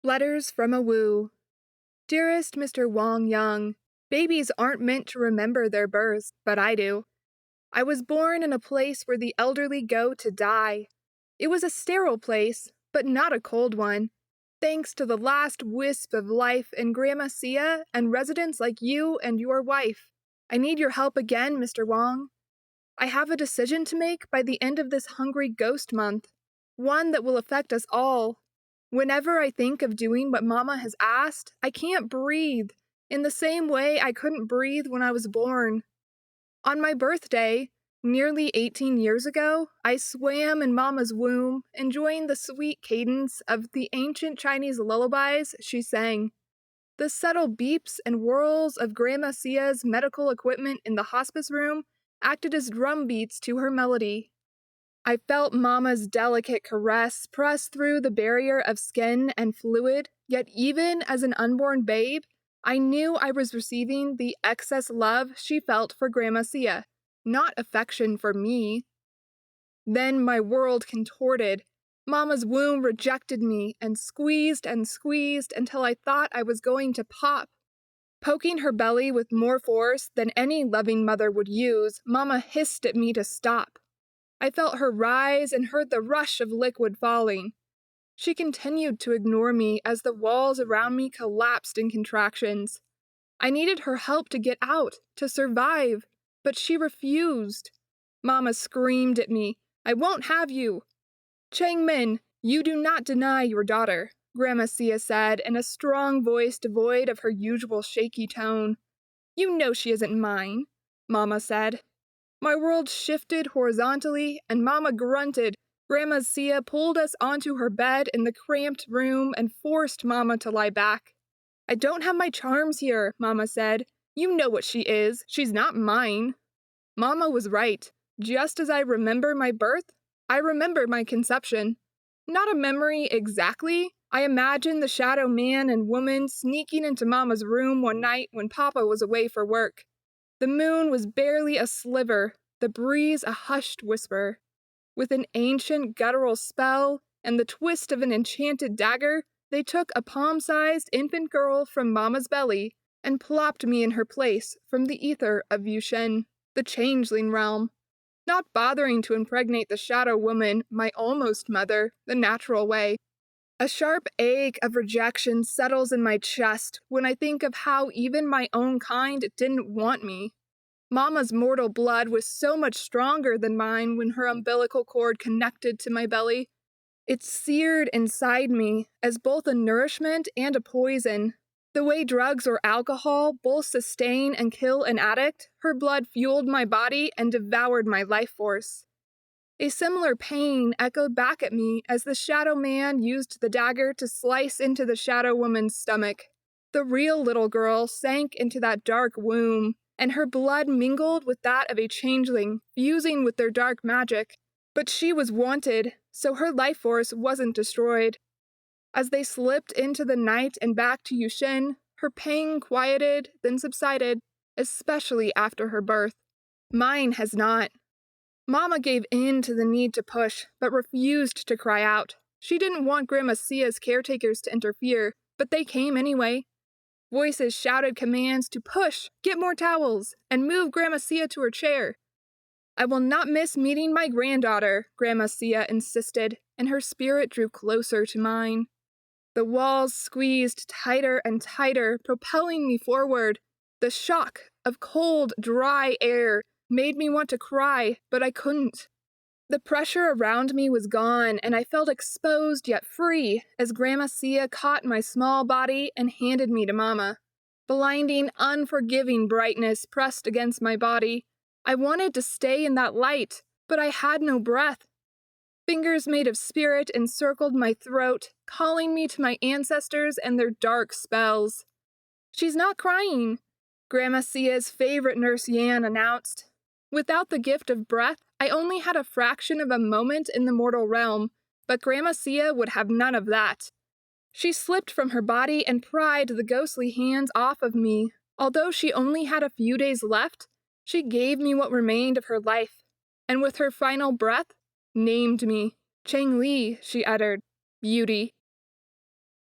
Letters from a Woo. Dearest Mr. Wong Young, babies aren't meant to remember their births, but I do. I was born in a place where the elderly go to die. It was a sterile place, but not a cold one. Thanks to the last wisp of life in Grandma Sia and residents like you and your wife. I need your help again, Mr. Wong. I have a decision to make by the end of this Hungry Ghost Month, one that will affect us all. Whenever I think of doing what Mama has asked, I can't breathe, in the same way I couldn't breathe when I was born. On my birthday, nearly 18 years ago, I swam in Mama's womb, enjoying the sweet cadence of the ancient Chinese lullabies she sang. The subtle beeps and whirls of Grandma Sia's medical equipment in the hospice room acted as drum beats to her melody. I felt Mama's delicate caress press through the barrier of skin and fluid, yet even as an unborn babe, I knew I was receiving the excess love she felt for Grandma Sia, not affection for me. Then my world contorted. Mama's womb rejected me and squeezed until I thought I was going to pop. Poking her belly with more force than any loving mother would use, Mama hissed at me to stop. I felt her rise and heard the rush of liquid falling. She continued to ignore me as the walls around me collapsed in contractions. I needed her help to get out, to survive, but she refused. Mama screamed at me, "I won't have you." "Changmin, you do not deny your daughter," Grandma Sia said in a strong voice devoid of her usual shaky tone. "You know she isn't mine," Mama said. My world shifted horizontally, and Mama grunted. Grandma Sia pulled us onto her bed in the cramped room and forced Mama to lie back. "I don't have my charms here," Mama said. "You know what she is. She's not mine." Mama was right. Just as I remember my birth, I remember my conception. Not a memory exactly. I imagine the shadow man and woman sneaking into Mama's room one night when Papa was away for work. The moon was barely a sliver, the breeze a hushed whisper. With an ancient guttural spell and the twist of an enchanted dagger, they took a palm-sized infant girl from Mama's belly and plopped me in her place from the ether of Yushen, the changeling realm, not bothering to impregnate the shadow woman, my almost mother, the natural way. A sharp ache of rejection settles in my chest when I think of how even my own kind didn't want me. Mama's mortal blood was so much stronger than mine when her umbilical cord connected to my belly. It seared inside me as both a nourishment and a poison. The way drugs or alcohol both sustain and kill an addict, her blood fueled my body and devoured my life force. A similar pain echoed back at me as the shadow man used the dagger to slice into the shadow woman's stomach. The real little girl sank into that dark womb, and her blood mingled with that of a changeling, fusing with their dark magic. But she was wanted, so her life force wasn't destroyed. As they slipped into the night and back to Yushin, her pain quieted, then subsided, especially after her birth. Mine has not. Mama gave in to the need to push, but refused to cry out. She didn't want Grandma Sia's caretakers to interfere, but they came anyway. Voices shouted commands to push, get more towels, and move Grandma Sia to her chair. "I will not miss meeting my granddaughter," Grandma Sia insisted, and her spirit drew closer to mine. The walls squeezed tighter and tighter, propelling me forward. The shock of cold, dry air made me want to cry, but I couldn't. The pressure around me was gone, and I felt exposed yet free as Grandma Sia caught my small body and handed me to Mama. Blinding, unforgiving brightness pressed against my body. I wanted to stay in that light, but I had no breath. Fingers made of spirit encircled my throat, calling me to my ancestors and their dark spells. "She's not crying," Grandma Sia's favorite nurse Yan announced. Without the gift of breath, I only had a fraction of a moment in the mortal realm, but Grandma Sia would have none of that. She slipped from her body and pried the ghostly hands off of me. Although she only had a few days left, she gave me what remained of her life, and with her final breath, named me. "Chang Li," she uttered. "Beauty."